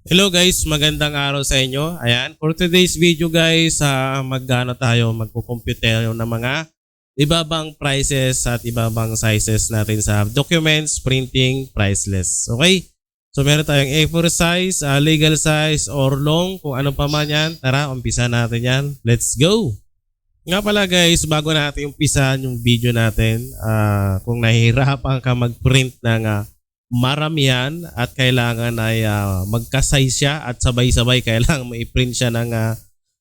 Hello guys, magandang araw sa inyo. Ayan, for today's video guys, magko-compute tayo ng mga ibabang prices at ibabang sizes natin sa documents, printing, priceless. Okay? So meron tayong A4 size, legal size, or long, kung ano pa man yan. Tara, umpisa natin yan. Let's go! Nga pala guys, bago natin umpisahan yung video natin, kung nahihirapan ka mag-print ng maramihan at kailangan ay magka-size siya at sabay-sabay kailangan ma-print siya ng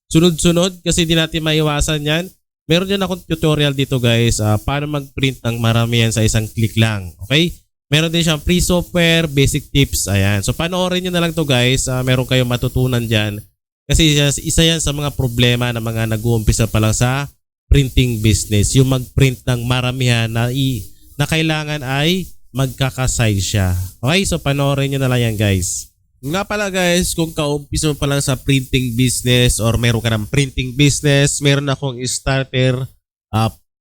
sunod-sunod kasi di natin maiwasan yan. Meron din akong tutorial dito guys, paano mag-print ng maramihan sa isang click lang. Okay? Meron din siyang free software, basic tips. Ayan. So panoorin nyo na lang to guys. Meron kayong matutunan dyan. Kasi isa yan sa mga problema ng mga nag-uumpisa pa lang sa printing business. Yung mag-print ng maramihan na kailangan ay magkakasize siya. Okay, so panoorin nyo na lang yan guys. Nga pala guys, kung kaumpisa mo pa lang sa printing business or meron ka ng printing business, meron akong starter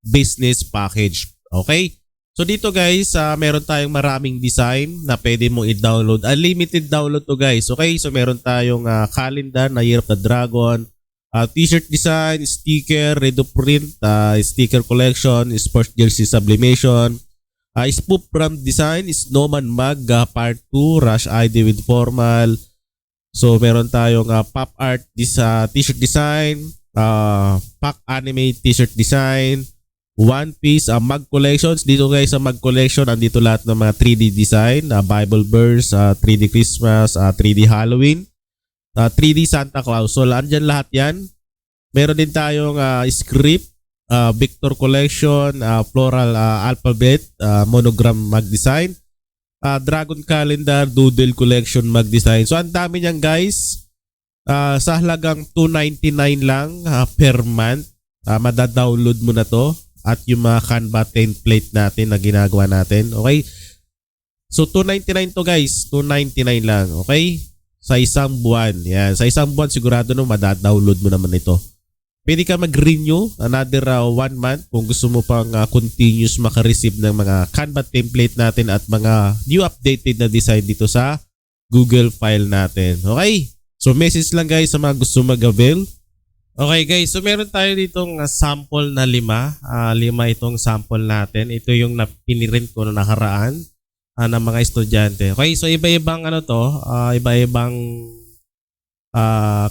business package. Okay? So dito guys, meron tayong maraming design na pwede mong i-download. Unlimited download to guys. Okay, so meron tayong calendar na Year of the Dragon, t-shirt design, sticker, ready to print, sticker collection, sports jersey sublimation, spoof brand design, Snowman Mag, Part 2, Rush ID with formal. So meron tayong pop art t-shirt design, pack anime t-shirt design, One Piece, Mag collections. Dito guys sa Mag collection, andito lahat ng mga 3D design, Bible verse, 3D Christmas, 3D Halloween, 3D Santa Claus. So andyan lahat yan. Meron din tayong script, Victor Collection, Floral Alphabet, Monogram Mag Design, Dragon Calendar, Doodle Collection Mag Design. So ang dami niyan guys. Sa halagang $2.99 lang per month, madadownload mo na to at yung mga Canva template natin na ginagawa natin. Okay? So $2.99 to guys, $2.99 lang. Okay? Sa isang buwan. Yan. Sa isang buwan sigurado no madadownload mo naman ito. Pwede ka mag-renew another 1 month kung gusto mo pang continuous makareceive ng mga Canva template natin at mga new updated na design dito sa Google file natin. Okay? So message lang guys sa mga gusto mag-avail. Okay guys, so meron tayo ditong sample na 5. 5 itong sample natin. Ito yung pinirint ko na nakaraan ng mga estudyante. Okay, so iba-ibang iba-ibang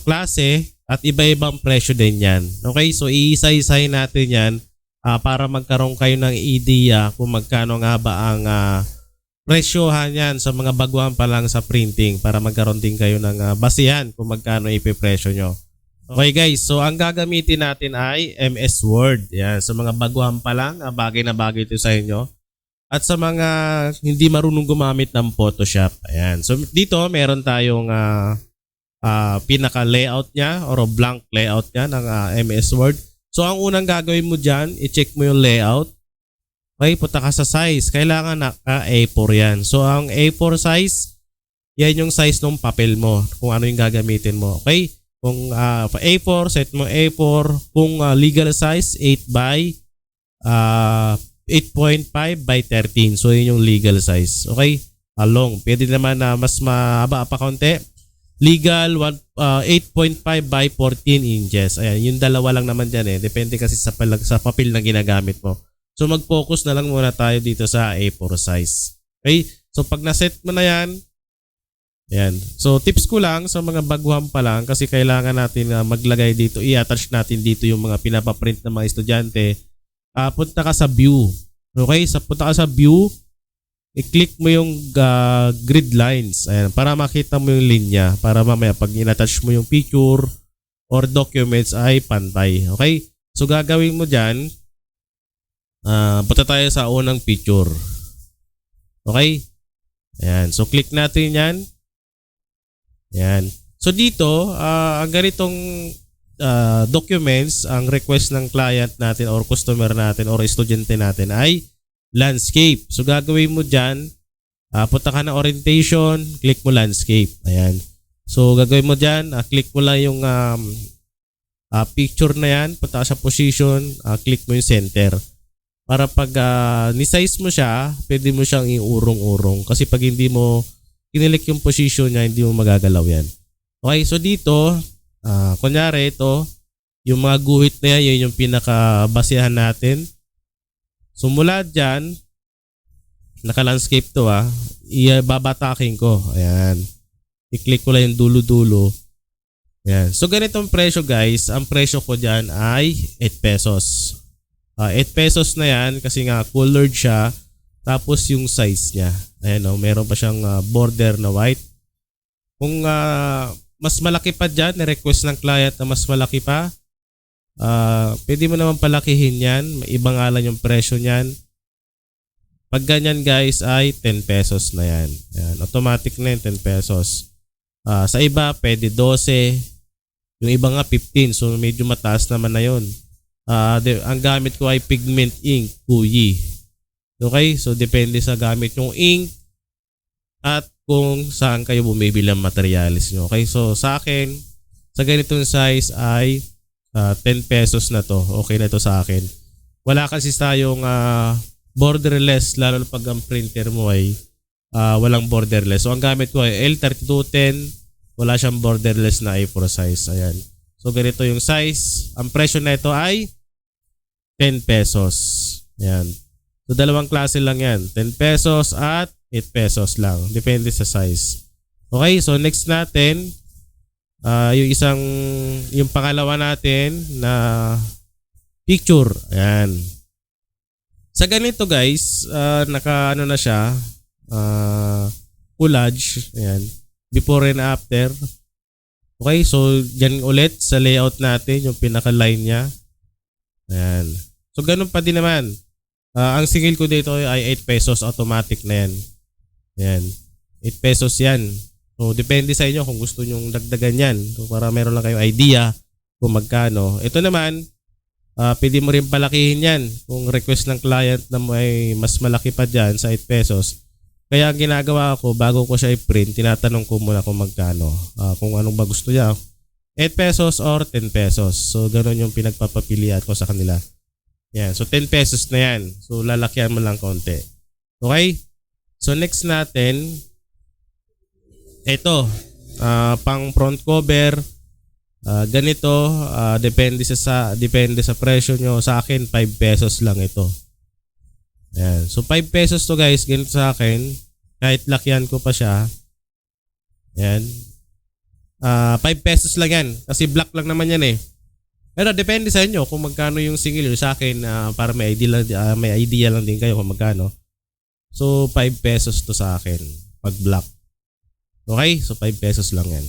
klase at iba-ibang presyo din yan. Okay, so iisa-isahin natin yan para magkaroon kayo ng idea kung magkano nga ba ang presyohan yan sa mga baguhan pa lang sa printing para magkaroon din kayo ng basihan kung magkano ipipresyo nyo. Okay guys, so ang gagamitin natin ay MS Word. Yan, sa mga baguhan pa lang, bagay na bagay ito sa inyo. At sa mga hindi marunong gumamit ng Photoshop. Ayan, so dito meron tayong pinaka-layout niya or blank layout niya ng MS Word. So ang unang gagawin mo dyan, i-check mo yung layout. Okay, punta ka sa size. Kailangan A4 yan. So ang A4 size, yan yung size ng papel mo kung ano yung gagamitin mo. Okay, kung A4, set mo A4. Kung legal size, 8 by 8.5 by 13. So yun yung legal size. Okay, long. Pwede naman na mas mahaba pa kaunti. Legal 8.5 by 14 inches. Ayan, yung dalawa lang naman dyan eh. Depende kasi sa papel na ginagamit mo. So mag-focus na lang muna tayo dito sa A4 size. Okay? So pag na-set mo na yan, ayan. So tips ko lang sa mga baguhan pa lang kasi kailangan natin maglagay dito, i-attach natin dito yung mga pinapaprint ng mga estudyante. Punta ka sa view. Okay? Punta ka sa view. I-click mo yung grid lines. Ayan, para makita mo yung linya. Para mamaya pag in-attach mo yung picture or documents ay pantay. Okay? So gagawin mo dyan, punta tayo sa unang picture. Okay? Ayan. So click natin yan. Ayan. So dito, ang ganitong documents, ang request ng client natin or customer natin or estudyante natin ay landscape. So gagawin mo dyan, punta ka na orientation, click mo landscape. Ayan. So gagawin mo dyan, click mo lang yung picture na yan, punta ka sa position, click mo yung center. Para pag ni-size mo siya, pwede mo siyang iurong-urong. Kasi pag hindi mo kinilik yung position niya, hindi mo magagalaw yan. Okay, so dito, kunyari ito, yung mga guhit na yan, yun yung pinakabasehan natin. So mula dyan, naka-landscape to ibabatakin ko. Ayan. I-click ko lang yung dulo-dulo. Ayan. So ganitong presyo guys, ang presyo ko dyan ay 8 pesos. 8 pesos na yan kasi nga colored siya. Tapos yung size niya. Ayan meron pa siyang border na white. Kung mas malaki pa dyan, na-request ng client na mas malaki pa, pwede mo naman palakihin yan. May ibang ngalan yung presyo niyan. Pag ganyan guys ay 10 pesos na yan. Ayan, automatic na yung 10 pesos. Sa iba pwede 12. Yung iba nga 15. So medyo mataas naman na yun. Ang gamit ko ay pigment ink, Puyi. Okay? So depende sa gamit yung ink at kung saan kayo bumibili ang materialis nyo. Okay? So sa akin, sa ganitong size ay 10 pesos na to. Okay na to sa akin. Wala kasi tayong borderless, lalo pag ang printer mo ay walang borderless. So ang gamit ko ay L3210. Wala siyang borderless na A4 size. Ayan. So ganito yung size. Ang presyo na ito ay 10 pesos. Ayan. So dalawang klase lang yan. 10 pesos at 8 pesos lang. Depende sa size. Okay. So next natin, yung pangalawa natin na picture. Ayan. Sa ganito guys, naka na siya, collage. Ayan. Before and after. Okay, so dyan ulit sa layout natin, yung pinaka-line niya. Ayan. So ganun pa din naman. Ang singil ko dito ay 8 pesos, automatic na yan. Ayan. 8 pesos yan. So depende sa inyo kung gusto nyong dagdagan yan. So, para meron lang kayong idea kung magkano. Ito naman, pwede mo rin palakihin yan. Kung request ng client na may mas malaki pa dyan sa 8 pesos. Kaya ang ginagawa ko, bago ko siya i-print, tinatanong ko muna kung magkano. Kung anong ba gusto niya. 8 pesos or 10 pesos. So, ganun yung pinagpapapilian ko sa kanila. Yan. So, 10 pesos na yan. So, lalakyan mo lang konti. Okay? So, next natin, ito. Pang front cover. Ganito. Depende sa presyo nyo. Sa akin, 5 pesos lang ito. Ayan. So 5 pesos to guys, ganito sa akin. Kahit lakyan ko pa siya. Ayan. 5 pesos lang yan. Kasi black lang naman yan eh. Pero depende sa inyo kung magkano yung singil. Sa akin, para may idea lang din kayo kung magkano. So 5 pesos to sa akin. Pag black. Okay? So 5 pesos lang yan.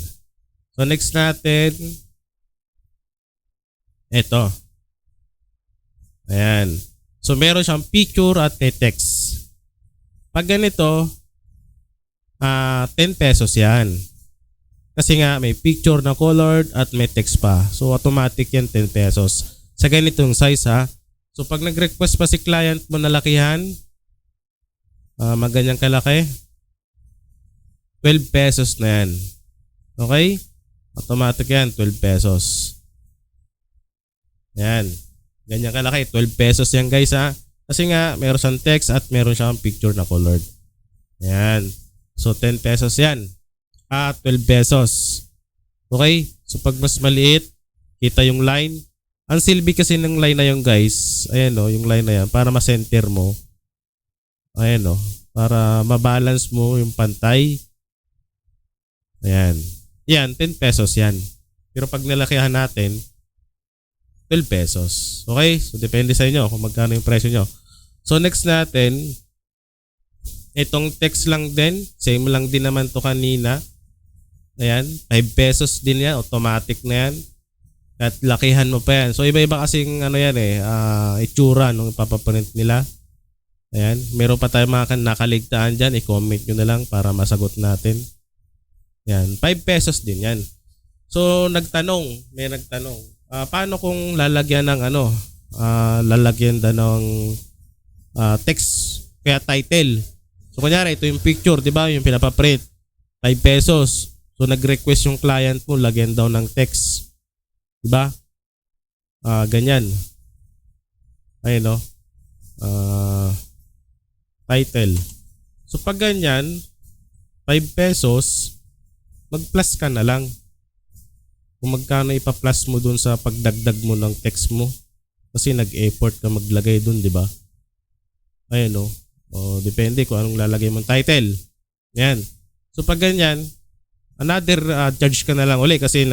So next natin. Ito. Ayan. So, meron siyang picture at may text. Pag ganito, 10 pesos yan. Kasi nga, may picture na colored at may text pa. So, automatic yan 10 pesos. Sa ganitong size So, pag nag-request pa si client mo na lakihan, maganyang kalaki, 12 pesos na yan. Okay? Automatic yan, 12 pesos. Yan. Ganyan kalaki, 12 pesos yan guys Kasi nga, meron siyang text at meron siyang picture na colored. Ayan. So, 10 pesos yan. 12 pesos. Okay? So, pag mas maliit, kita yung line. Ang silbi kasi ng line na yung guys, ayan yung line na yan, para ma-center mo. Ayan para ma-balance mo yung pantay. Ayan. Yan, 10 pesos yan. Pero pag nalakihan natin, 12 pesos. Okay? So, depende sa inyo kung magkano yung presyo nyo. So, next natin, itong text lang din. Same lang din naman to kanina. Ayan. 5 pesos din yan. Automatic na yan. At lakihan mo pa yan. So, iba-iba kasing yan itsura nung ipapaprint nila. Ayan. Meron pa tayo mga nakaligtaan dyan. I-comment nyo na lang para masagot natin. Ayan. 5 pesos din yan. So, may nagtanong. Paano kung lalagyan ng lalagyan ng text kaya title. So kunyari ito yung picture, 'di ba? Yung pinapaprint. 5 pesos. So nag-request yung client mo lagyan daw ng text. 'Di ba? Ganyan. Ayun title. So pag ganyan, 5 pesos, mag-plus ka na lang. Kung magkano ipa-plus mo dun sa pagdagdag mo ng text mo. Kasi nag-effort ka maglagay dun, di ba? Ayan o. O, depende kung anong lalagay mong title. Yan. So pag ganyan, another charge ka na lang uli kasi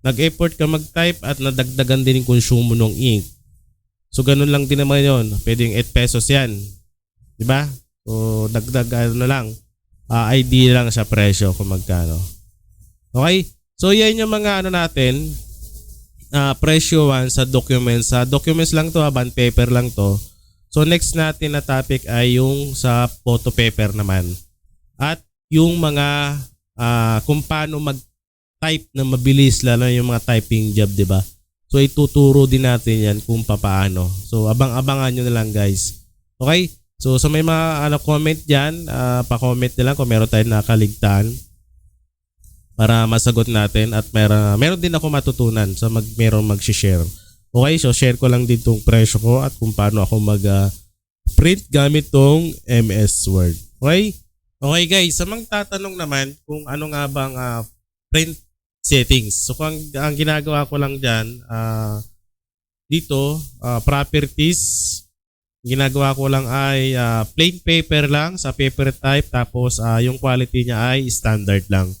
nag-effort ka mag-type at nadagdagan din yung konsumo ng ink. So ganun lang din naman yon. Pwedeng 8 pesos yan. Di ba? So dagdag ano lang. ID lang sa presyo kung magkano. Okay? So yan yung mga ano natin. Presyo 1 sa documents. Sa documents lang to, bond paper lang to. So next natin na topic ay yung sa photo paper naman. At yung mga kung paano mag-type na mabilis, lalo yung mga typing job, di ba? So ituturo din natin yan kung paano. So abang-abangan nyo na lang guys. Okay? So sa may mga comment dyan, pa-comment nila kung meron tayong nakaligtaan para masagot natin at meron din ako matutunan sa meron mag-share. Okay, so share ko lang din tong presyo ko at kung paano ako mag-print gamit tong MS Word. Okay? Okay guys, sa mga tatanong naman kung ano nga bang print settings. So kung ang ginagawa ko lang dyan, dito, properties, ginagawa ko lang ay plain paper lang sa paper type tapos yung quality niya ay standard lang.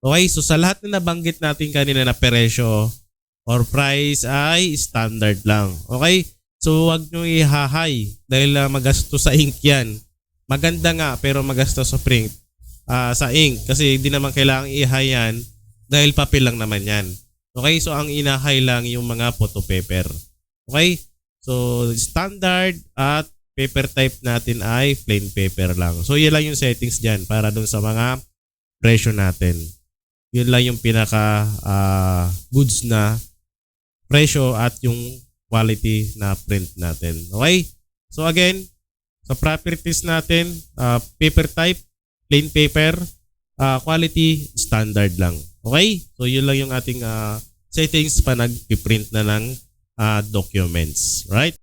Okay, so sa lahat na nabanggit natin kanina na presyo or price ay standard lang. Okay, so wag nyo i-high dahil magasto sa ink yan. Maganda nga pero magasto sa print, sa ink kasi hindi naman kailangan i-high yan dahil papel lang naman yan. Okay, so ang ina-high lang yung mga photo paper. Okay, so standard at paper type natin ay plain paper lang. So yun lang yung settings dyan para dun sa mga presyo natin. Yun lang yung pinaka goods na presyo at yung quality na print natin. Okay? So again, sa properties natin, paper type, plain paper, quality, standard lang. Okay? So yun lang yung ating settings pa nag-print na ng documents. Right?